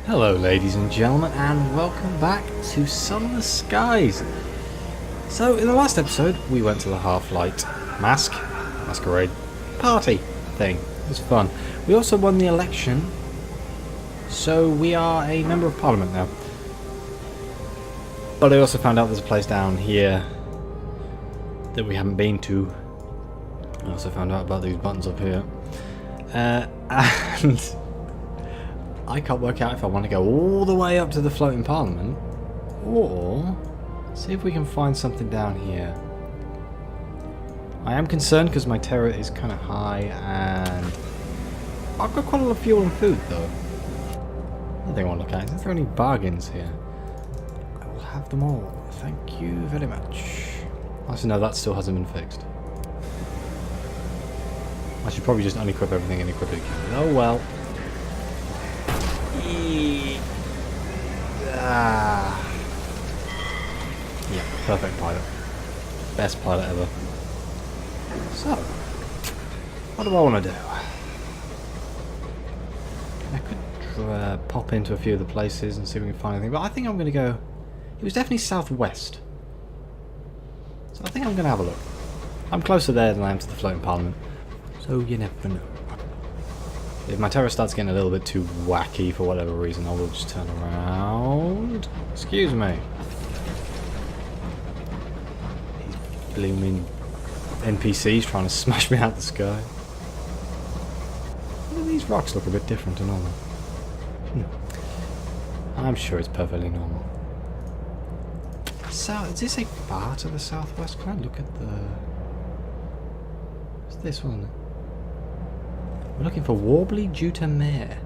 Hello ladies and gentlemen, and welcome back to Sunless Skies. So in the last episode we went to the Half-Light Masquerade party thing. It was fun. We also won the election, so we are a Member of Parliament now. But I also found out there's a place down here that we haven't been to. I also found out about these buttons up here. And I can't work out if I want to go all the way up to the floating parliament or see if we can find something down here. I am concerned because my terror is kind of high and I've got quite a lot of fuel and food though. Another thing I want to look at is there any bargains here? I will have them all. Thank you very much. Actually no, that still hasn't been fixed. I should probably just unequip everything and equip it again. Oh well. Yeah, perfect pilot. Best pilot ever. So, what do I want to do? I could pop into a few of the places and see if we can find anything, but I think I'm going to go... It was definitely southwest. So I think I'm going to have a look. I'm closer there than I am to the floating parliament, so you never know. If my terror starts getting a little bit too wacky for whatever reason, I will just turn around. Excuse me. These blooming NPCs trying to smash me out the sky. These rocks look a bit different to normal. I'm sure it's perfectly normal. So, is this a far to the southwest? Can I look at the... What's this one? We're looking for Worlebury-juxta-Mare.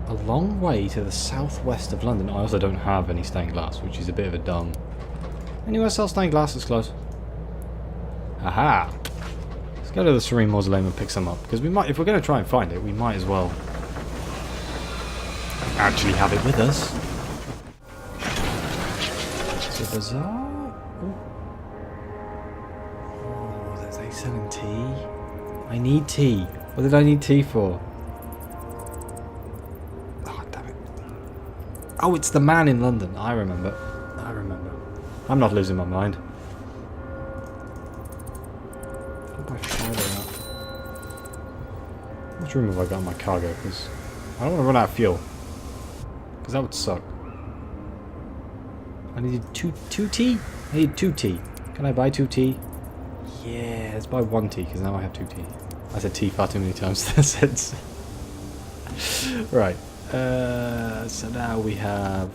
A long way to the southwest of London. I also don't have any stained glass, which is a bit of a dumb. Anywhere sell stained glass that's close? Aha! Let's go to the Serene Mausoleum and pick some up, because we might, if we're going to try and find it, we might as well actually have it with us. It's a bazaar. Selling tea? I need tea. What did I need tea for? Oh, damn it. Oh, it's the man in London. I remember. I remember. I'm not losing my mind. How much room have I got in my cargo? Because I don't want to run out of fuel. Because that would suck. I needed two tea? I need 2 tea. Can I buy 2 tea? Yeah, let's buy 1 tea, because now I have 2 tea. I said tea far too many times to that sense. Right. So now we have...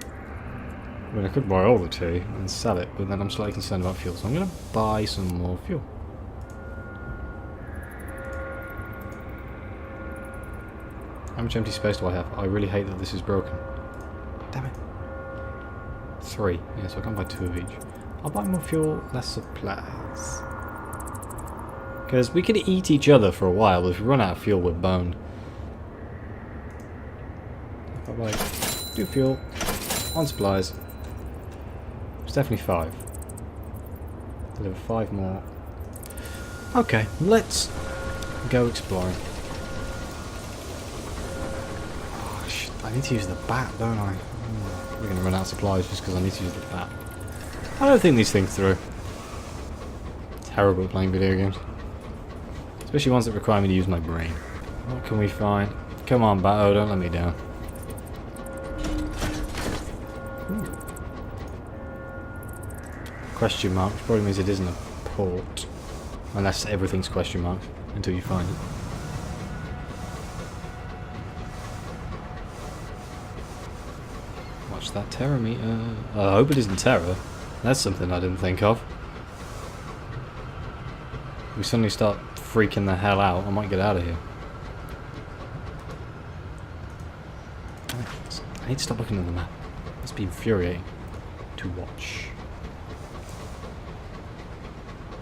I mean, I could buy all the tea and sell it, but then I'm slightly concerned about fuel, so I'm going to buy some more fuel. How much empty space do I have? I really hate that this is broken. Damn it. 3. Yeah, so I can't buy 2 of each. I'll buy more fuel, less supplies. Because we could eat each other for a while, but if we run out of fuel, we're boned. If I buy 2 fuel, 1 supplies. It's definitely 5. Deliver 5 more. Okay, let's go exploring. Oh, shit, I need to use the bat, don't I? We're going to run out of supplies just because I need to use the bat. I don't think these things through. Terrible at playing video games. Especially ones that require me to use my brain. What can we find? Come on, Batto, don't let me down. Ooh. Question mark, which probably means it isn't a port. Unless everything's question mark until you find it. Watch that terror meter. I hope it isn't terror. That's something I didn't think of. We suddenly start freaking the hell out. I might get out of here. I need to stop looking at the map. It must be infuriating to watch.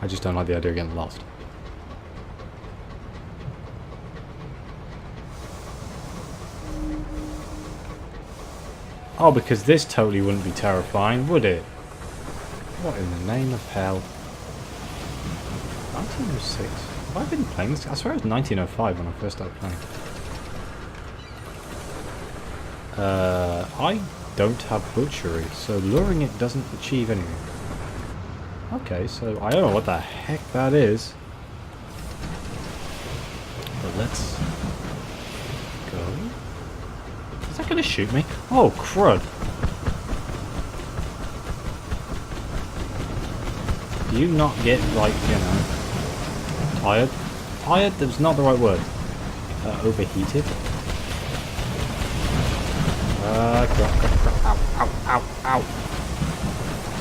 I just don't like the idea of getting lost. Oh, because this totally wouldn't be terrifying, would it? What in the name of hell? 1906? Have I been playing this? I swear it was 1905 when I first started playing. I don't have butchery, so luring it doesn't achieve anything. Okay, so I don't know what the heck that is. But let's go. Is that going to shoot me? Oh, crud. Do you not get, like, you know, tired? Tired? That's not the right word. Overheated? Crap. Ow, ow, ow, ow.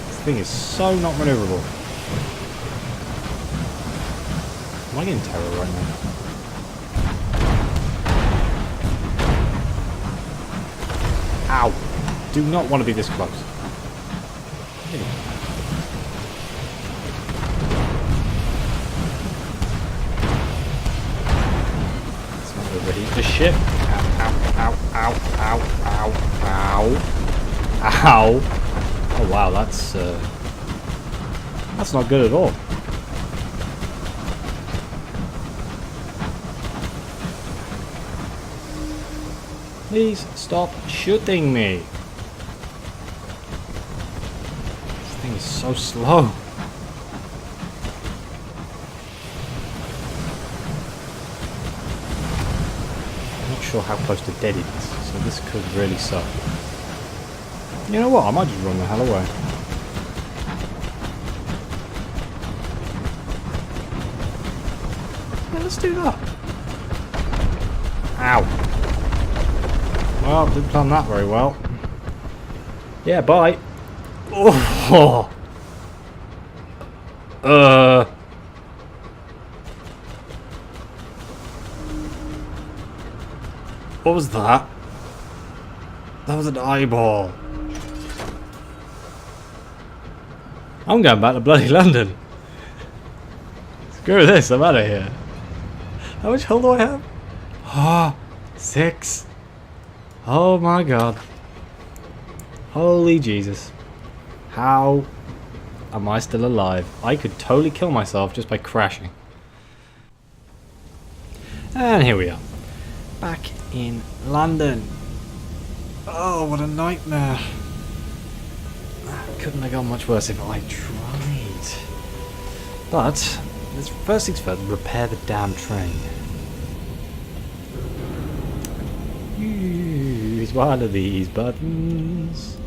This thing is so not maneuverable. Am I getting terror right now? Ow! Do not want to be this close. Let's not overheat the ship. Ow, ow, ow, ow, ow, ow. Oh wow, that's not good at all. Please stop shooting me. This thing is so slow. I'm not sure how close to dead it is, so this could really suck. You know what? I might just run the hell away. Yeah, let's do that. Ow. Well, didn't plan that very well. Yeah, bye. Oh. What was that? That was an eyeball. I'm going back to bloody London. Screw this, I'm out of here. How much hull do I have? Ah, 6. Oh my god. Holy Jesus. How am I still alive? I could totally kill myself just by crashing. And here we are. Back in London. Oh, what a nightmare. Couldn't have gone much worse if I tried. But, let's first things first, repair the damn train. Use one of these buttons.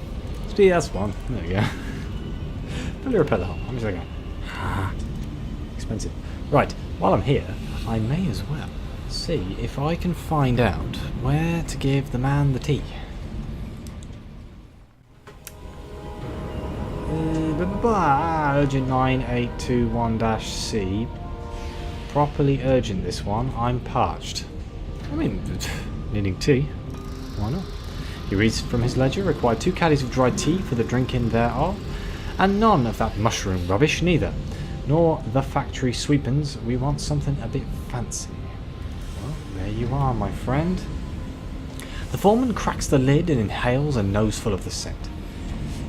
DS1. There we go. Fully repair the hull. I'm just going. Expensive. Right. While I'm here, I may as well see if I can find out where to give the man the tea. Urgent 9821-C. Properly urgent, this one. I'm parched. I mean, needing tea. Why not? He reads from his ledger. Required 2 caddies of dry tea for the drinking thereof. And none of that mushroom rubbish, neither. Nor the factory sweepings. We want something a bit fancy. Well, there you are, my friend. The foreman cracks the lid and inhales a nose full of the scent.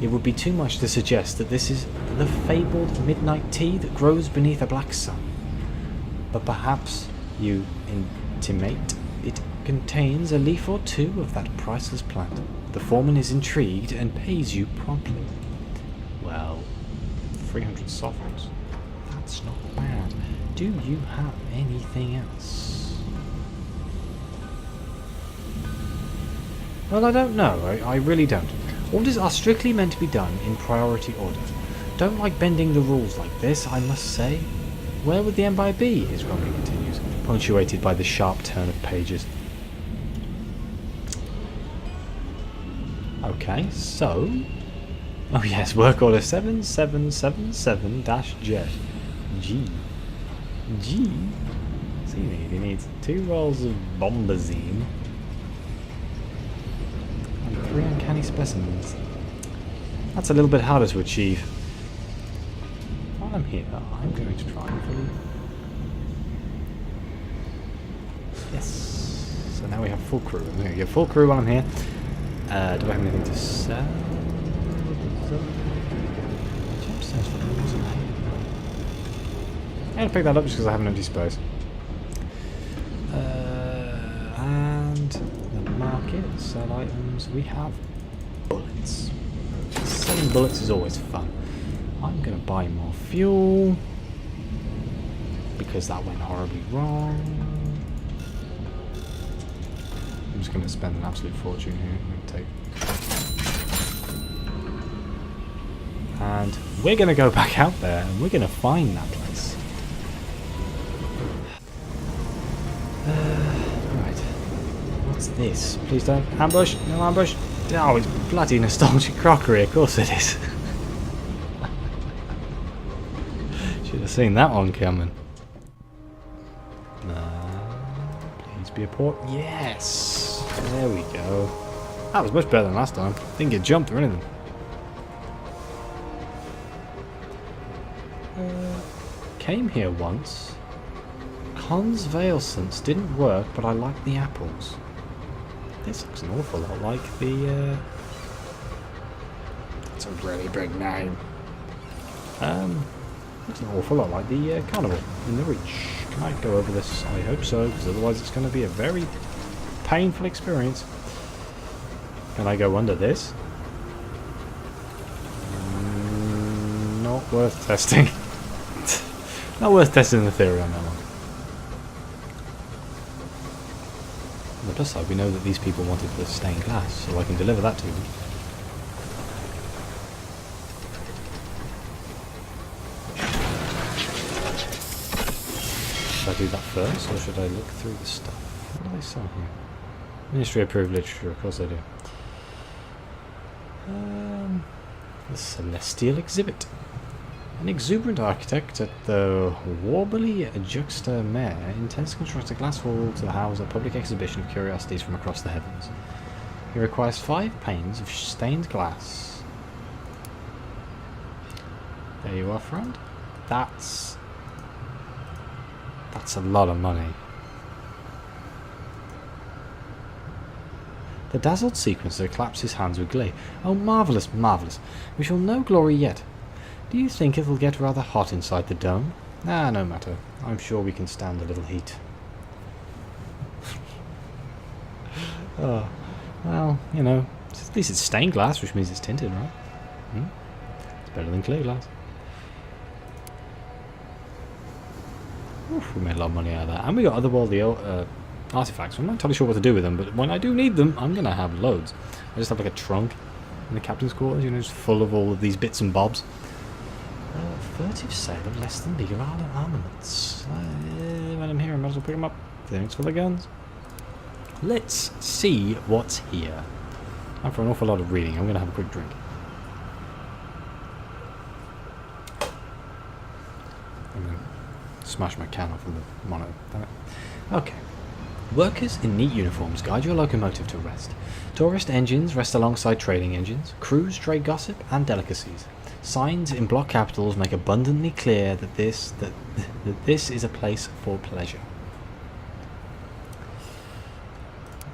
It would be too much to suggest that this is the fabled midnight tea that grows beneath a black sun. But perhaps you intimate it contains a leaf or two of that priceless plant. The foreman is intrigued and pays you promptly. Well, 300 sovereigns. That's not bad. Do you have anything else? Well, I don't know. I really don't. Orders are strictly meant to be done in priority order. Don't like bending the rules like this, I must say. Where would the Empire be? His grumbling continues, punctuated by the sharp turn of pages. Okay, so... Oh yes, work order 7777-J. G. So he needs 2 rolls of bombazine. 3 uncanny specimens. That's a little bit harder to achieve. While I'm here, I'm going to try and fully... Yes. So now we have full crew. I'm going to get full crew while I'm here. Do I have anything to sell? Gemstones for the rules of here. I'm going to pick that up just because I have an empty space. And the market. market, sell items. We have bullets. Selling bullets is always fun. I'm going to buy more fuel because that went horribly wrong. I'm just going to spend an absolute fortune here. I'm going to take... And we're going to go back out there and we're going to find that place. Right. What's this? Please don't. Ambush. No ambush. Oh, it's bloody nostalgic crockery. Of course it is. Should have seen that one coming. Please be a port. Yes. There we go. That was much better than last time. Didn't get jumped or anything. Came here once. Hans Valescence didn't work, but I like the apples. This looks an awful lot like the. That's a really big name. Looks an awful lot like the carnival in the Reach. Can I go over this? I hope so, because otherwise it's going to be a very painful experience. Can I go under this? Not worth testing. Not worth testing the theory on that one. On the plus side, we know that these people wanted the stained glass, so I can deliver that to them. Should I do that first, or should I look through the stuff? What do they sell here? Ministry approved literature, of course they do. The Celestial Exhibit. An exuberant architect at the Worlebury-juxta-Mare intends to construct a glass wall to house a public exhibition of curiosities from across the heavens. He requires 5 panes of stained glass. There you are, friend. That's a lot of money. The dazzled sequencer claps his hands with glee. Oh, marvellous, marvellous. We shall know glory yet. Do you think it'll get rather hot inside the dome? Ah, no matter. I'm sure we can stand a little heat. Oh, well, you know, at least it's stained glass, which means it's tinted, right? It's better than clear glass. Oof, we made a lot of money out of that. And we got other worldly artifacts. I'm not entirely sure what to do with them, but when I do need them, I'm going to have loads. I just have like a trunk in the captain's quarters, you know, just full of all of these bits and bobs. Furtive sale of less than bigger armaments. When I'm here, I might as well pick them up. Thanks for the guns. Let's see what's here. Time for an awful lot of reading. I'm going to have a quick drink. I'm going to smash my can off of the monitor. Damn it. Okay. Workers in neat uniforms guide your locomotive to rest. Tourist engines rest alongside trading engines. Crews trade gossip and delicacies. Signs in block capitals make abundantly clear that this is a place for pleasure.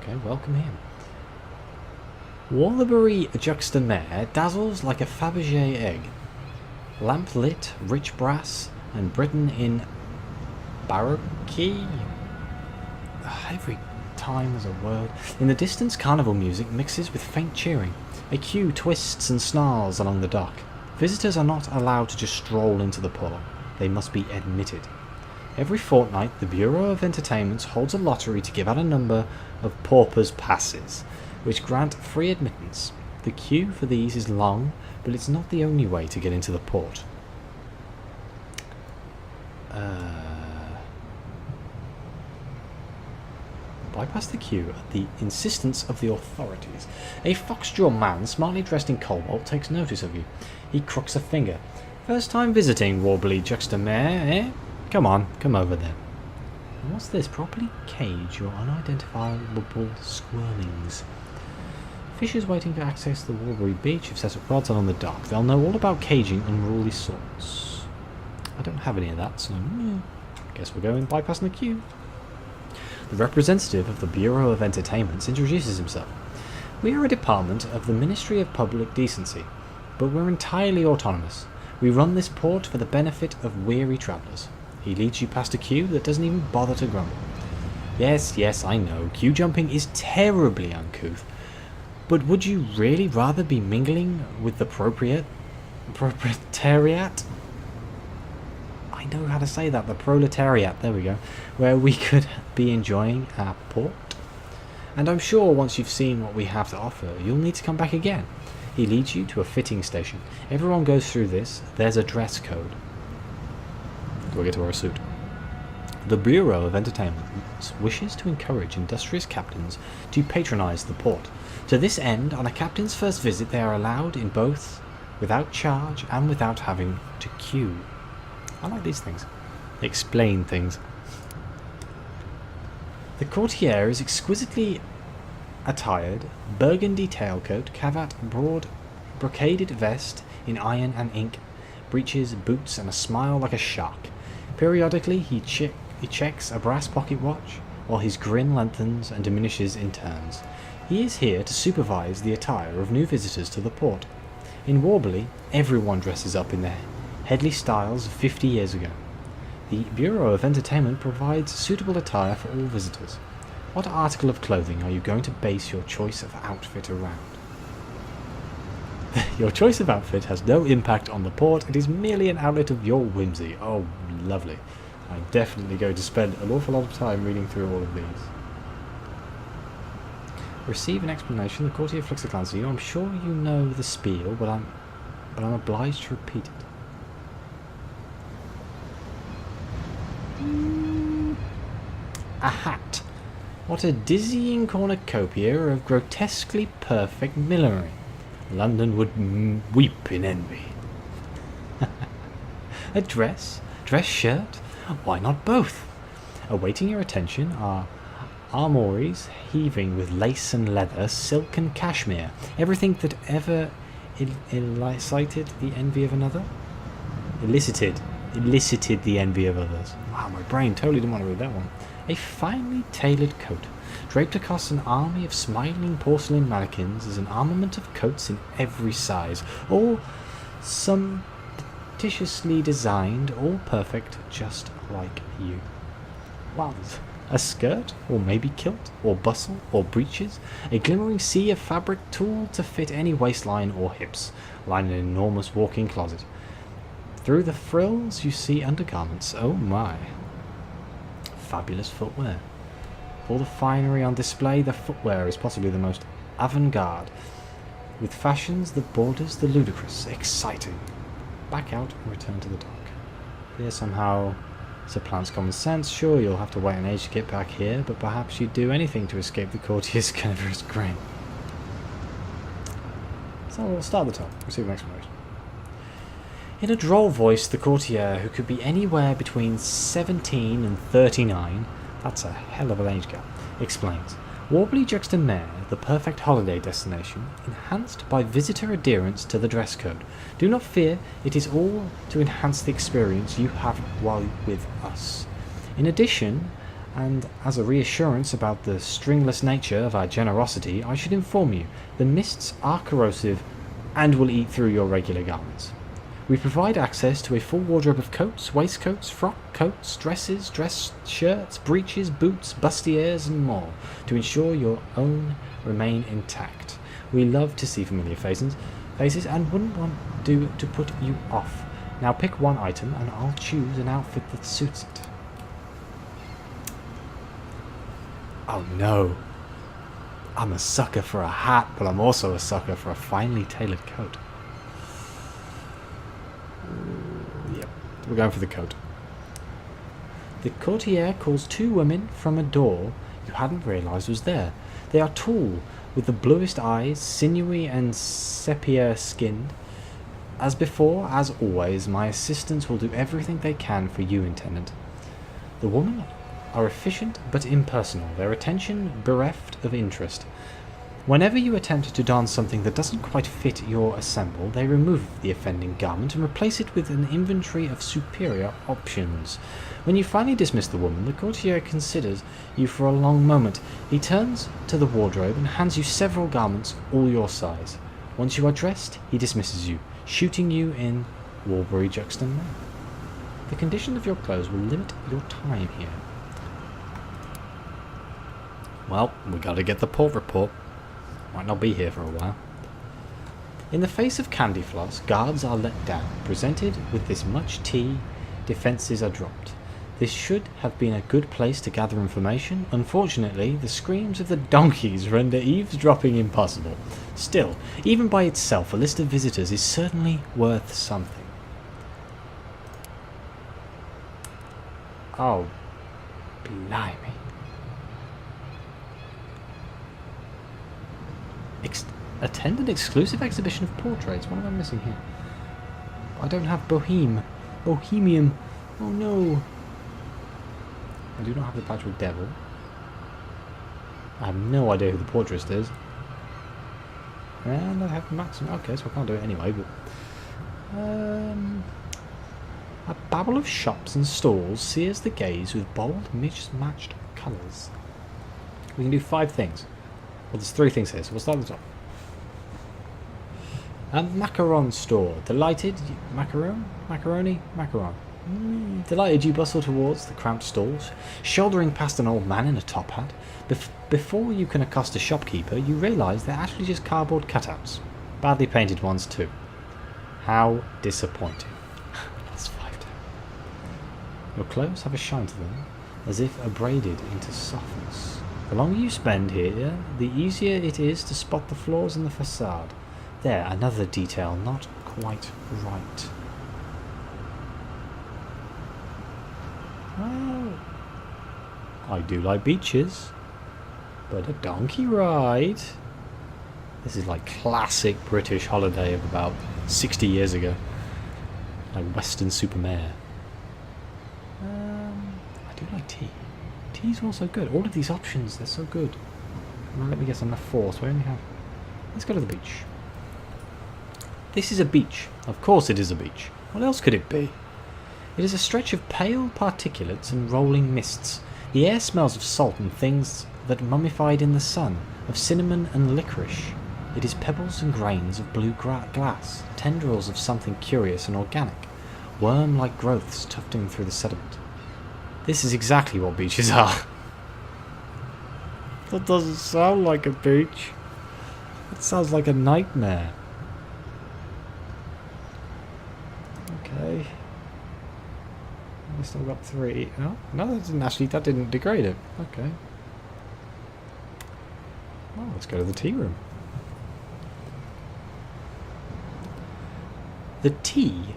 Okay, welcome here. Worlebury-juxta-Mare dazzles like a Fabergé egg. Lamp lit, rich brass, and Britain in baroque. Every time there's a word. In the distance, carnival music mixes with faint cheering. A queue twists and snarls along the dock. Visitors are not allowed to just stroll into the port. They must be admitted. Every fortnight, the Bureau of Entertainments holds a lottery to give out a number of paupers' passes, which grant free admittance. The queue for these is long, but it's not the only way to get into the port. Bypass the queue at the insistence of the authorities. A fox-jawed man, smartly dressed in cobalt, takes notice of you. He crooks a finger. First time visiting Worlebury-juxta-Mare, eh? Come on, come over then. And what's this? Properly cage your unidentifiable squirmings. Fishers waiting to access the Worlebury beach have set up rods along the dock. They'll know all about caging unruly sorts. I don't have any of that, so guess we're going bypassing the queue. The representative of the Bureau of Entertainments introduces himself. We are a department of the Ministry of Public Decency, but we're entirely autonomous. We run this port for the benefit of weary travellers. He leads you past a queue that doesn't even bother to grumble. Yes, yes, I know, queue jumping is terribly uncouth, but would you really rather be mingling with the proletariat? I know how to say that, the proletariat, there we go, where we could be enjoying our port? And I'm sure once you've seen what we have to offer, you'll need to come back again. He leads you to a fitting station. Everyone goes through this. There's a dress code. Do I get to wear a suit? The Bureau of Entertainment wishes to encourage industrious captains to patronize the port. To this end, on a captain's first visit, they are allowed in both without charge and without having to queue. I like these things. They explain things. The courtier is exquisitely attired, burgundy tailcoat, cravat, broad brocaded vest in iron and ink, breeches, boots, and a smile like a shark. Periodically he checks a brass pocket watch, while his grin lengthens and diminishes in turns. He is here to supervise the attire of new visitors to the port. In Worlebury, everyone dresses up in their headly styles of 50 years ago. The Bureau of Entertainment provides suitable attire for all visitors. What article of clothing are you going to base your choice of outfit around? Your choice of outfit has no impact on the port, it is merely an outlet of your whimsy. Oh, lovely. I'm definitely going to spend an awful lot of time reading through all of these. Receive an explanation. The courtier flicks a glance at you. I'm sure you know the spiel, but I'm obliged to repeat it. A hat. What a dizzying cornucopia of grotesquely perfect millinery. London would weep in envy. A dress shirt? Why not both? Awaiting your attention are armories heaving with lace and leather, silk and cashmere, everything that ever elicited the envy of another. Elicited the envy of others. Wow, my brain totally didn't want to read that one. A finely tailored coat. Draped across an army of smiling porcelain mannequins is an armament of coats in every size, all sumptuously designed, all perfect, just like you. Wow, a skirt, or maybe kilt, or bustle, or breeches, a glimmering sea of fabric tooled to fit any waistline or hips, line an enormous walk-in closet. Through the frills you see undergarments. Oh my. Fabulous footwear. Of all the finery on display, the footwear is possibly the most avant-garde, with fashions that borders the ludicrous, exciting. Back out and return to the dock. Here somehow supplants common sense. Sure, you'll have to wait an age to get back here, but perhaps you'd do anything to escape the courtier's carnivorous grin. So we'll start at the top. Receive an explanation. In a droll voice, the courtier, who could be anywhere between 17 and 39, that's a hell of an age gap, explains. Worlebury-juxta-Mare, the perfect holiday destination, enhanced by visitor adherence to the dress code. Do not fear, it is all to enhance the experience you have while with us. In addition, and as a reassurance about the stringless nature of our generosity, I should inform you, the mists are corrosive and will eat through your regular garments. We provide access to a full wardrobe of coats, waistcoats, frock coats, dresses, dress shirts, breeches, boots, bustiers, and more, to ensure your own remain intact. We love to see familiar faces and wouldn't want to put you off. Now pick one item and I'll choose an outfit that suits it. Oh no. I'm a sucker for a hat, but I'm also a sucker for a finely tailored coat. Yep, we're going for the coat. The courtier calls two women from a door you hadn't realised was there. They are tall, with the bluest eyes, sinewy and sepia-skinned. As before, as always, my assistants will do everything they can for you, Intendant. The women are efficient but impersonal, their attention bereft of interest. Whenever you attempt to don something that doesn't quite fit your ensemble, they remove the offending garment and replace it with an inventory of superior options. When you finally dismiss the woman, the courtier considers you for a long moment. He turns to the wardrobe and hands you several garments, all your size. Once you are dressed, he dismisses you, shooting you in Worlebury-juxta-Mare. The condition of your clothes will limit your time here. Well, we gotta get the port report. Might not be here for a while. In the face of candy floss, guards are let down. Presented with this much tea, defences are dropped. This should have been a good place to gather information. Unfortunately, the screams of the donkeys render eavesdropping impossible. Still, even by itself, a list of visitors is certainly worth something. Oh, blimey. Attend an exclusive exhibition of portraits. What am I missing here? I don't have Bohemian. Oh no. I do not have the patch with Devil. I have no idea who the portraist is. And I have maximum. Okay, so I can't do it anyway, but... a babble of shops and stalls sears the gaze with bold, mismatched colours. We can do 5 things. Well, there's 3 things here, so we'll start at the top. A macaron store. Delighted... Macaroni? Macaron. Delighted you bustle towards the cramped stalls, shouldering past an old man in a top hat. Before you can accost a shopkeeper, you realise they're actually just cardboard cutouts. Badly painted ones too. How disappointing. That's 5 down. Your clothes have a shine to them, as if abraded into softness. The longer you spend here, the easier it is to spot the flaws in the facade. There, another detail not quite right. Well, I do like beaches, but a donkey ride? This is like classic British holiday of about 60 years ago. Like Western-super-Mare. I do like tea. Tea's also good. All of these options, they're so good. Well, let me guess, I'm left 4, so I only have... Let's go to the beach. This is a beach. Of course it is a beach. What else could it be? It is a stretch of pale particulates and rolling mists. The air smells of salt and things that mummified in the sun, of cinnamon and licorice. It is pebbles and grains of blue glass, tendrils of something curious and organic, worm-like growths tufting through the sediment. This is exactly what beaches are. That doesn't sound like a beach. It sounds like a nightmare. Okay. We still got 3. Oh, no, that didn't degrade it. Okay. Well, let's go to the tea room. The tea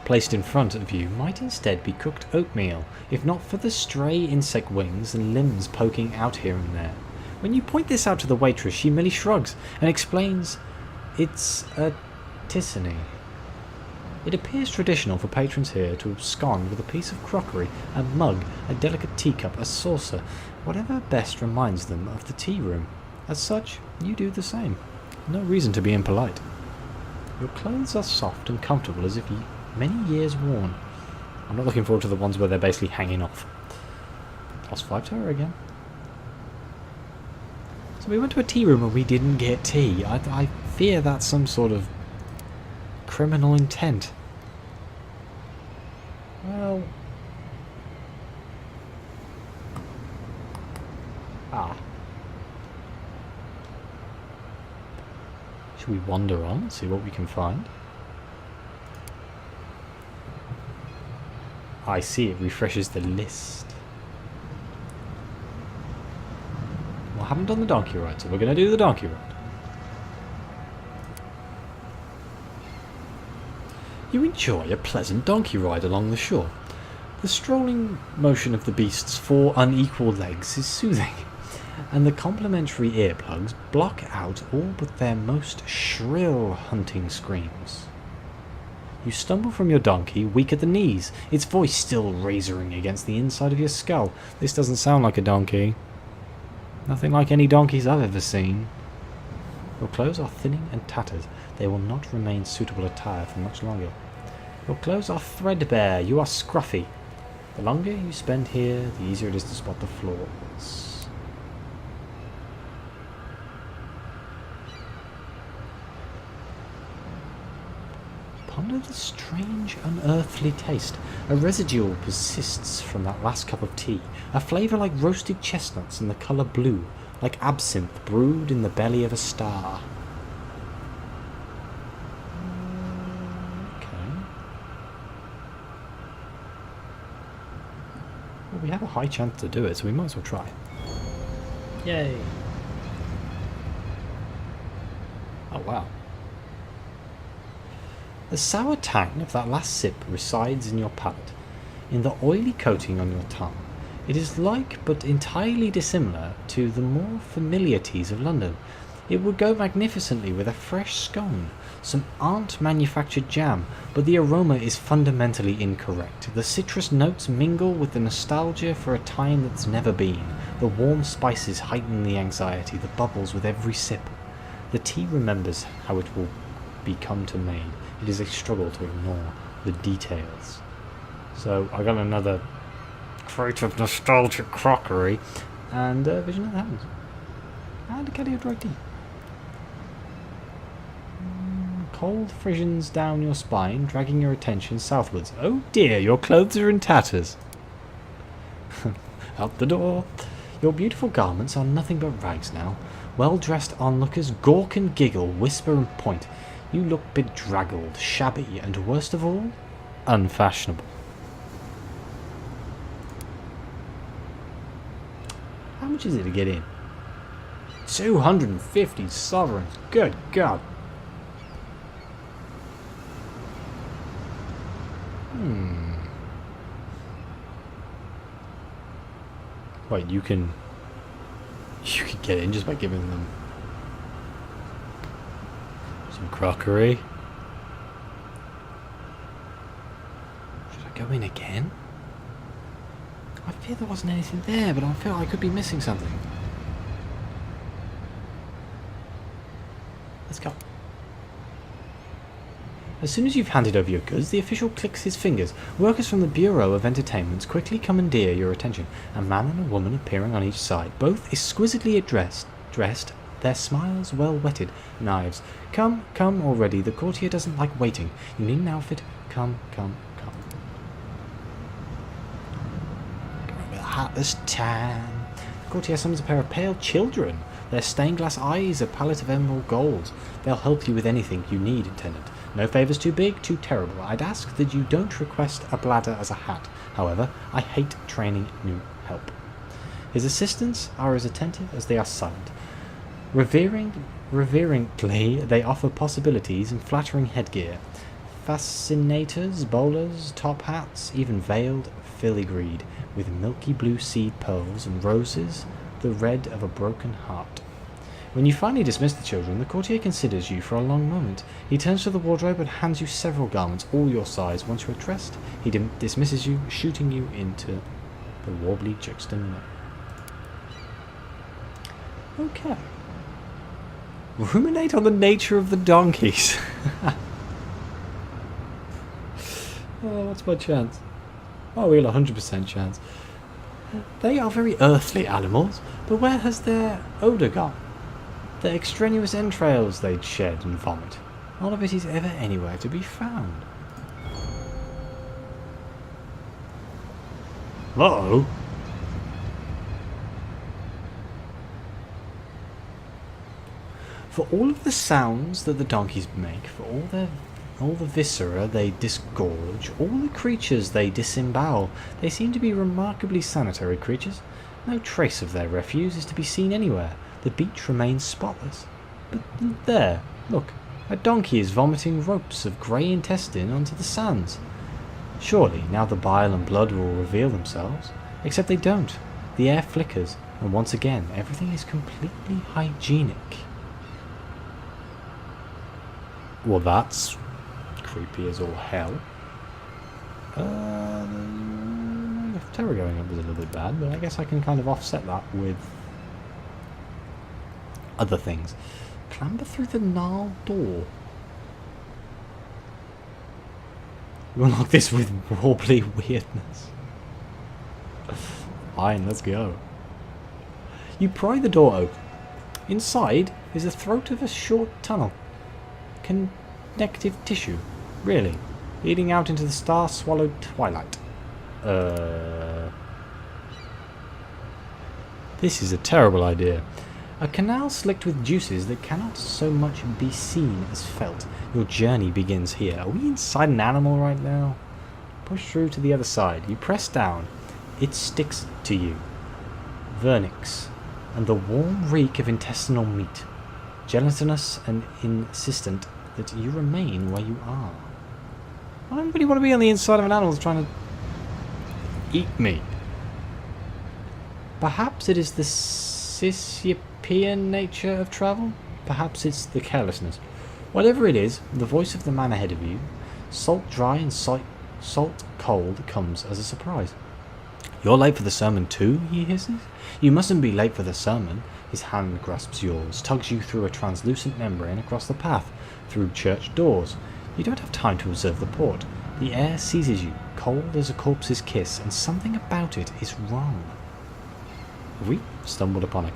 placed in front of you might instead be cooked oatmeal, if not for the stray insect wings and limbs poking out here and there. When you point this out to the waitress, she merely shrugs and explains it's a tisane. It appears traditional for patrons here to abscond with a piece of crockery, a mug, a delicate teacup, a saucer, whatever best reminds them of the tea room. As such, you do the same. No reason to be impolite. Your clothes are soft and comfortable as if many years worn. I'm not looking forward to the ones where they're basically hanging off. +5 to her again. So we went to a tea room and we didn't get tea. I fear that's some sort of criminal intent. Well... Should we wander on and see what we can find? I see, it refreshes the list. Well, I haven't done the donkey ride, so we're going to do the donkey ride. You enjoy a pleasant donkey ride along the shore. The strolling motion of the beast's 4 unequal legs is soothing, and the complimentary earplugs block out all but their most shrill hunting screams. You stumble from your donkey, weak at the knees, its voice still razoring against the inside of your skull. This doesn't sound like a donkey. Nothing like any donkeys I've ever seen. Your clothes are thinning and tattered. They will not remain suitable attire for much longer. Your clothes are threadbare. You are scruffy. The longer you spend here, the easier it is to spot the flaws. Ponder the strange, unearthly taste. A residue persists from that last cup of tea. A flavour like roasted chestnuts in the colour blue, like absinthe brewed in the belly of a star. Okay. Well, we have a high chance to do it, so we might as well try. Yay! Oh wow. The sour tang of that last sip resides in your palate, in the oily coating on your tongue. It is like, but entirely dissimilar, to the more familiar teas of London. It would go magnificently with a fresh scone, some aunt-manufactured jam, but the aroma is fundamentally incorrect. The citrus notes mingle with the nostalgia for a time that's never been. The warm spices heighten the anxiety, the bubbles with every sip. The tea remembers how it will become to made. It is a struggle to ignore the details. So I got another crate of nostalgic crockery and Vision of the Heavens. And a caddy of dry tea. Cold frissions down your spine, dragging your attention southwards. Oh dear, your clothes are in tatters. Out the door. Your beautiful garments are nothing but rags now. Well-dressed onlookers gawk and giggle, whisper and point. You look bedraggled, shabby, and worst of all, unfashionable. How much is it to get in? 250 sovereigns. Good God. Wait, you can get in just by giving them some crockery. Should I go in again? I fear there wasn't anything there, but I feel I could be missing something. Let's go. As soon as you've handed over your goods, the official clicks his fingers. Workers from the Bureau of Entertainments quickly commandeer your attention. A man and a woman appearing on each side, both exquisitely dressed, their smiles well whetted. Knives. Come, come already. The courtier doesn't like waiting. You need an outfit. Come, come, come. With a hatless tan. The courtier summons a pair of pale children. Their stained glass eyes a palette of emerald gold. They'll help you with anything you need, attendant. No favours too big, too terrible. I'd ask that you don't request a bladder as a hat. However, I hate training new help. His assistants are as attentive as they are silent. Reveringly, they offer possibilities and flattering headgear. Fascinators, bowlers, top hats, even veiled filigreed, with milky blue seed pearls and roses, the red of a broken heart. When you finally dismiss the children, the courtier considers you for a long moment. He turns to the wardrobe and hands you several garments, all your size. Once you are dressed, he dismisses you, shooting you into the Worlebury-juxta-Mare. Okay. Ruminate on the nature of the donkeys. Oh, what's my chance? Oh, we got a 100% chance. They are very earthly animals, but where has their odour gone? The extraneous entrails they'd shed and vomit. None of it is ever anywhere to be found. Uh-oh. For all of the sounds that the donkeys make, for all the viscera they disgorge, all the creatures they disembowel, they seem to be remarkably sanitary creatures. No trace of their refuse is to be seen anywhere. The beach remains spotless. But there, look, a donkey is vomiting ropes of grey intestine onto the sands. Surely, now the bile and blood will reveal themselves. Except they don't. The air flickers, and once again, everything is completely hygienic. Well, that's creepy as all hell. Terror going up was a little bit bad, but I guess I can kind of offset that with other things. Clamber through the gnarled door. You unlock this with wobbly weirdness. Fine, let's go. You pry the door open. Inside is the throat of a short tunnel. Connective tissue. Really? Leading out into the star-swallowed twilight. This is a terrible idea. A canal slicked with juices that cannot so much be seen as felt. Your journey begins here. Are we inside an animal right now? Push through to the other side. You press down. It sticks to you. Vernix and the warm reek of intestinal meat. Gelatinous and insistent that you remain where you are. I don't really want to be on the inside of an animal that's trying to eat me. Perhaps it is the Sisyphean nature of travel. Perhaps it's the carelessness. Whatever it is, the voice of the man ahead of you, salt dry and salt cold, comes as a surprise. You're late for the sermon too, he hisses. You mustn't be late for the sermon. His hand grasps yours, tugs you through a translucent membrane across the path, through church doors. You don't have time to observe the port. The air seizes you, cold as a corpse's kiss, and something about it is wrong. Have we stumbled upon a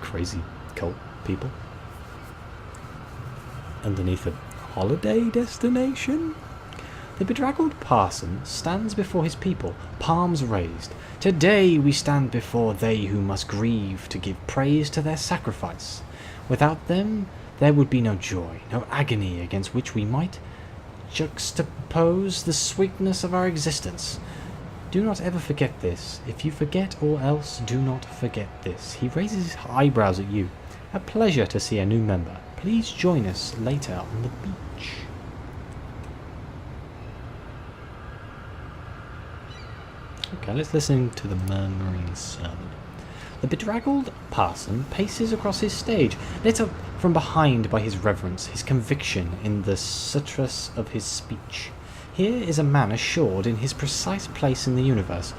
crazy cult people? Underneath a holiday destination? The bedraggled parson stands before his people, palms raised. Today we stand before they who must grieve to give praise to their sacrifice. Without them there would be no joy, no agony against which we might juxtapose the sweetness of our existence. Do not ever forget this. If you forget all else, do not forget this. He raises his eyebrows at you. A pleasure to see a new member. Please join us later on the beach. Okay, let's listen to the murmuring sermon. The bedraggled parson paces across his stage, lit up from behind by his reverence, his conviction in the citrus of his speech. Here is a man assured in his precise place in the universe.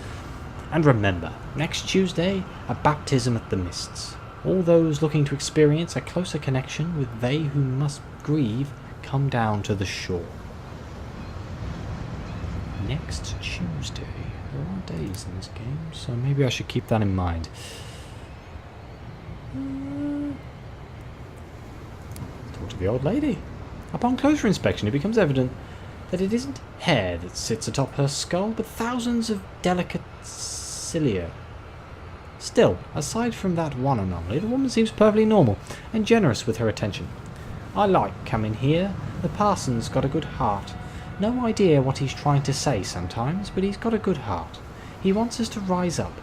And remember, next Tuesday, a baptism at the mists. All those looking to experience a closer connection with they who must grieve, come down to the shore. Next Tuesday. There are days in this game, so maybe I should keep that in mind. Talk to the old lady. Upon closer inspection, it becomes evident that it isn't hair that sits atop her skull, but thousands of delicate cilia. Still, aside from that one anomaly, the woman seems perfectly normal and generous with her attention. I like coming here. The parson's got a good heart. No idea what he's trying to say sometimes, but he's got a good heart. He wants us to rise up,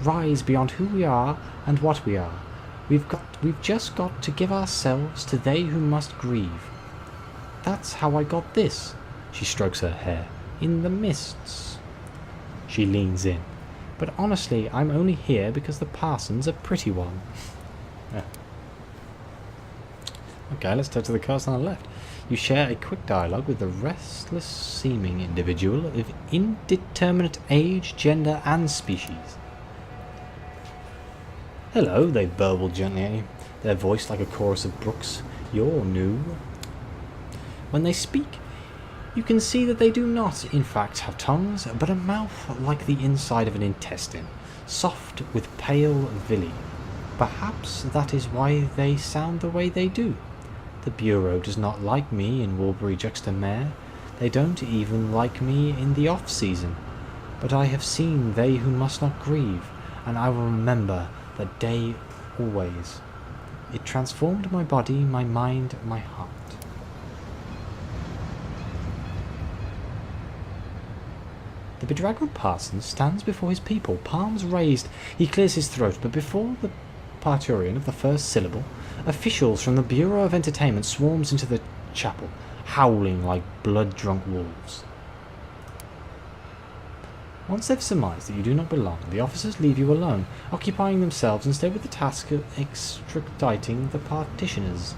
rise beyond who we are and what we are. We've just got to give ourselves to they who must grieve. That's how I got this. She strokes her hair. In the mists. She leans in. But honestly, I'm only here because the parson's a pretty one. Yeah. Okay, let's turn to the cast on the left. You share a quick dialogue with the restless-seeming individual of indeterminate age, gender, and species. Hello, they burble gently at you, their voice like a chorus of brooks. You're new. When they speak, you can see that they do not, in fact, have tongues, but a mouth like the inside of an intestine, soft with pale villi. Perhaps that is why they sound the way they do. The Bureau does not like me in Worlebury-juxta-Mare. They don't even like me in the off-season. But I have seen they who must not grieve, and I will remember that day always. It transformed my body, my mind, my heart. The bedraggled parson stands before his people, palms raised. He clears his throat, but before the parturian of the first syllable, officials from the Bureau of Entertainment swarms into the chapel, howling like blood-drunk wolves. Once they've surmised that you do not belong, the officers leave you alone, occupying themselves instead with the task of extraditing the parishioners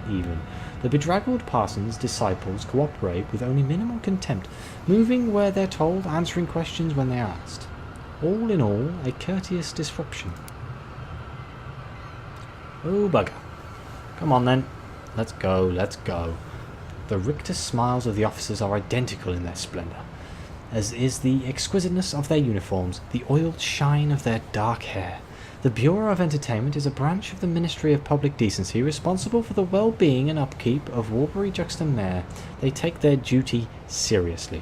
even. The bedraggled parson's disciples cooperate with only minimal contempt, moving where they're told, answering questions when they are asked. All in all, a courteous disruption. Oh, bugger. Come on then. Let's go, let's go. The rictus smiles of the officers are identical in their splendour, as is the exquisiteness of their uniforms, the oiled shine of their dark hair. The Bureau of Entertainment is a branch of the Ministry of Public Decency responsible for the well-being and upkeep of Worlebury-juxta-Mare. They take their duty seriously.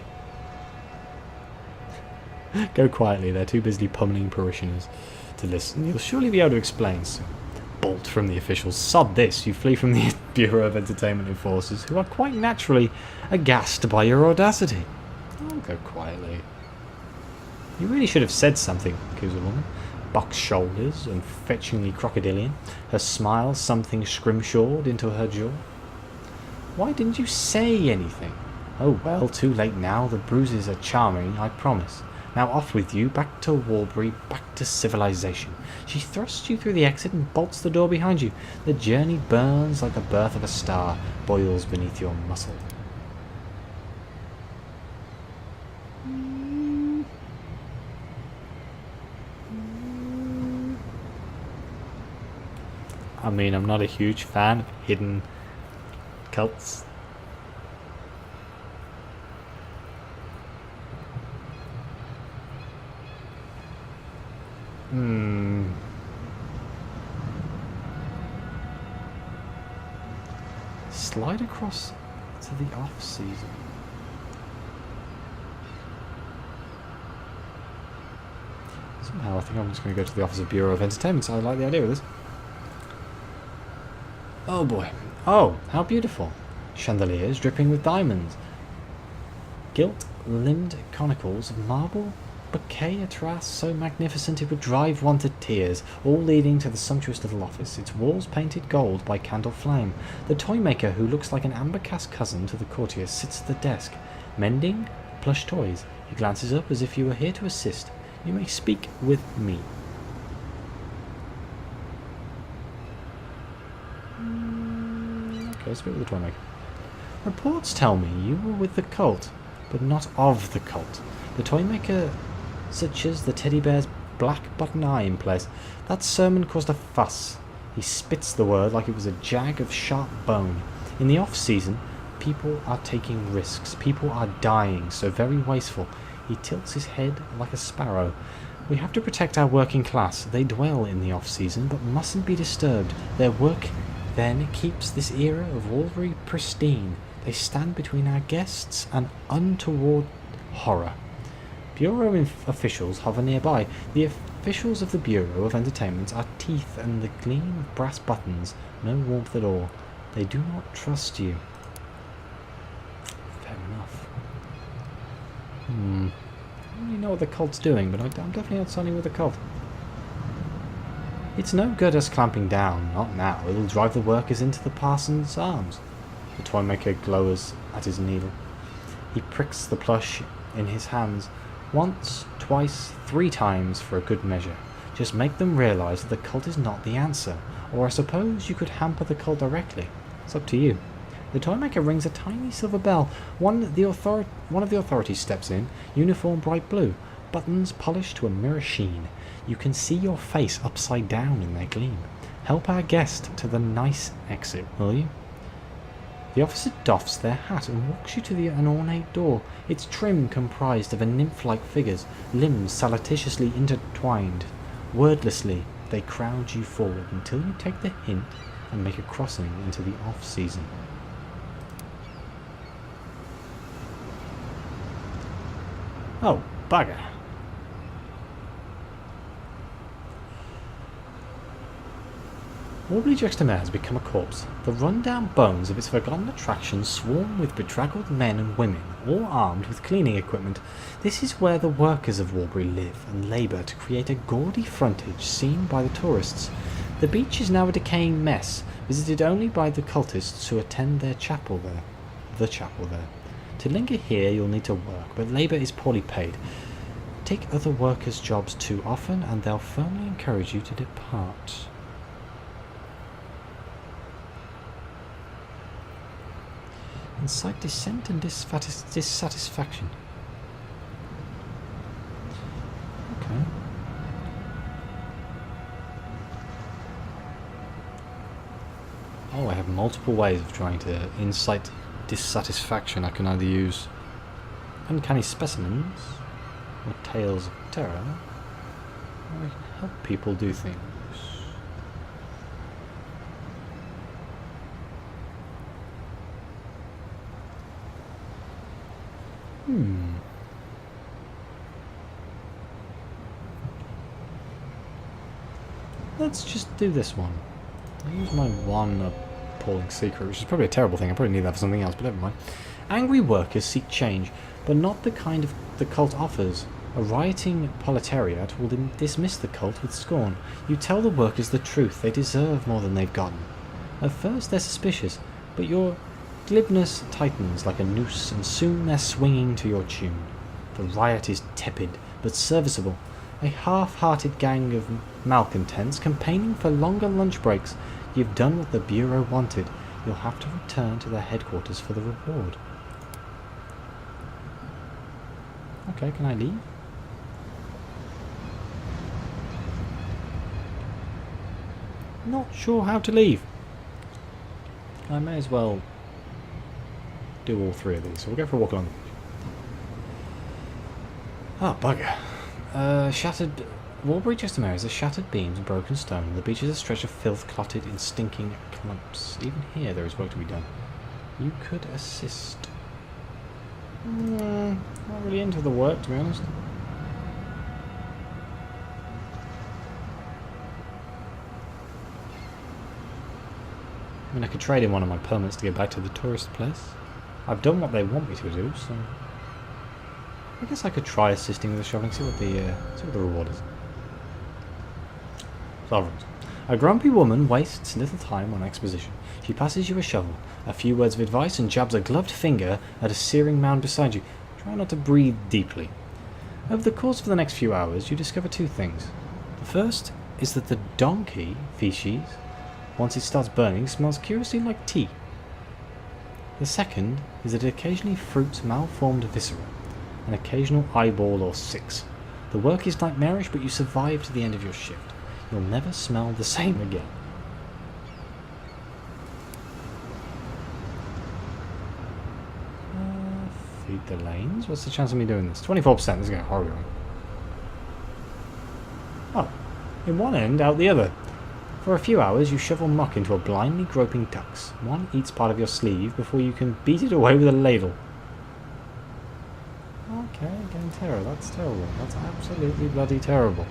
Go quietly, they're too busy pummeling parishioners to listen. You'll surely be able to explain soon. Bolt from the officials. Sod this, you flee from the Bureau of Entertainment enforcers, who are quite naturally aghast by your audacity. Oh, go quietly. You really should have said something, accused the woman. Box shoulders and fetchingly crocodilian, her smile something scrimshawed into her jaw. Why didn't you say anything? Oh well, too late now, the bruises are charming, I promise. Now off with you, back to Worlebury, back to civilization. She thrusts you through the exit and bolts the door behind you. The journey burns like the birth of a star, boils beneath your muscle. I mean, I'm not a huge fan of hidden cults. Slide across to the off-season. Somehow I think I'm just going to go to the Office of Bureau of Entertainment, so I like the idea of this. Oh boy. Oh, how beautiful. Chandeliers dripping with diamonds. Gilt-limbed conicals of marble. Bouquet a terrace so magnificent it would drive one to tears, all leading to the sumptuous little office, its walls painted gold by candle flame. The toy maker, who looks like an amber-cast cousin to the courtier, sits at the desk, mending plush toys. He glances up as if you were here to assist. You may speak with me. Okay, speak with the toy maker. Reports tell me you were with the cult, but not of the cult. The toy maker, such as the teddy bear's black button eye in place. That sermon caused a fuss. He spits the word like it was a jag of sharp bone. In the off-season, people are taking risks. People are dying, so very wasteful. He tilts his head like a sparrow. We have to protect our working class. They dwell in the off-season, but mustn't be disturbed. Their work then keeps this era of Worlebury pristine. They stand between our guests and untoward horror. Bureau officials hover nearby. The officials of the Bureau of Entertainment are teeth and the gleam of brass buttons. No warmth at all. They do not trust you. Fair enough. I don't really know what the cult's doing, but I'm definitely not signing with the cult. It's no good us clamping down. Not now. It'll drive the workers into the parson's arms. The toy maker glowers at his needle. He pricks the plush in his hands. Once, twice, 3 times for a good measure. Just make them realise that the cult is not the answer. Or I suppose you could hamper the cult directly. It's up to you. The toy maker rings a tiny silver bell. One of the authorities steps in, uniform bright blue, buttons polished to a mirror sheen. You can see your face upside down in their gleam. Help our guest to the nice exit, will you? The officer doffs their hat and walks you to an ornate door, its trim comprised of a nymph-like figures, limbs surreptitiously intertwined. Wordlessly, they crowd you forward until you take the hint and make a crossing into the off-season. Oh, bugger. Worlebury-juxta-Mare has become a corpse. The run-down bones of its forgotten attractions swarm with bedraggled men and women, all armed with cleaning equipment. This is where the workers of Worlebury live and labour to create a gaudy frontage seen by the tourists. The beach is now a decaying mess, visited only by the cultists who attend their chapel there. To linger here you'll need to work, but labour is poorly paid. Take other workers' jobs too often and they'll firmly encourage you to depart. Incite dissent and dissatisfaction. Okay. Oh, I have multiple ways of trying to incite dissatisfaction. I can either use uncanny specimens or tales of terror, or I can help people do things. Let's just do this one. I use my one appalling secret, which is probably a terrible thing. I probably need that for something else, but never mind. Angry workers seek change, but not the kind of the cult offers. A rioting proletariat will dismiss the cult with scorn. You tell the workers the truth. They deserve more than they've gotten. At first they're suspicious, but your glibness tightens like a noose, and soon they're swinging to your tune. The riot is tepid, but serviceable. A half-hearted gang of malcontents campaigning for longer lunch breaks. You've done what the Bureau wanted. You'll have to return to their headquarters for the reward. Okay, can I leave? Not sure how to leave. I may as well do all three of these. So we'll go for a walk along the beach. Oh, bugger. Shattered... Worlebury-juxta-Mare is a shattered beams and broken stone. The beach is a stretch of filth clotted in stinking clumps. Even here there is work to be done. You could assist. Not really into the work, to be honest. I mean, I could trade in one of my permits to get back to the tourist place. I've done what they want me to do, so I guess I could try assisting with the shoveling, see what the reward is. Sovereigns. A grumpy woman wastes little time on exposition. She passes you a shovel, a few words of advice, and jabs a gloved finger at a searing mound beside you. Try not to breathe deeply. Over the course of the next few hours, you discover two things. The first is that the donkey feces, once it starts burning, smells curiously like tea. The second is that it occasionally fruits malformed viscera, an occasional eyeball or six. The work is nightmarish, but you survive to the end of your shift. You'll never smell the same again. Feed the lanes? What's the chance of me doing this? 24%, this is going horribly wrong. Oh, in one end, out the other. For a few hours, you shovel muck into a blindly groping ducks. One eats part of your sleeve before you can beat it away with a ladle. Okay, getting terror. That's terrible. That's absolutely bloody terrible.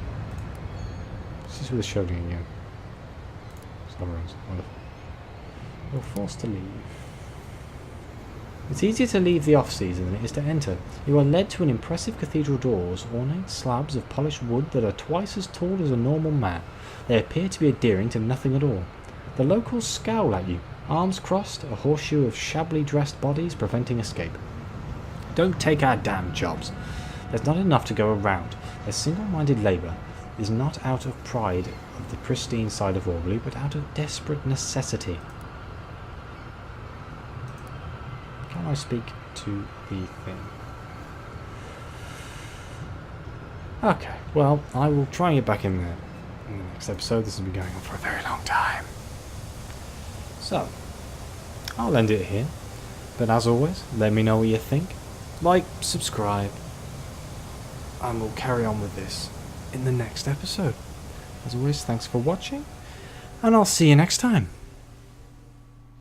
This is with the shoveling again. Sovereigns. Wonderful. You're forced to leave. It's easier to leave the off-season than it is to enter. You are led to an impressive cathedral doors, ornate slabs of polished wood that are twice as tall as a normal man. They appear to be adhering to nothing at all. The locals scowl at you, arms crossed, a horseshoe of shabbily dressed bodies preventing escape. Don't take our damn jobs. There's not enough to go around. Their single-minded labour is not out of pride of the pristine side of Worlebury, but out of desperate necessity. Can I speak to the thing? Okay, well, I will try and get back in there in the next episode. This has been going on for a very long time. So, I'll end it here. But as always, let me know what you think. Like, subscribe, and we'll carry on with this in the next episode. As always, thanks for watching, and I'll see you next time.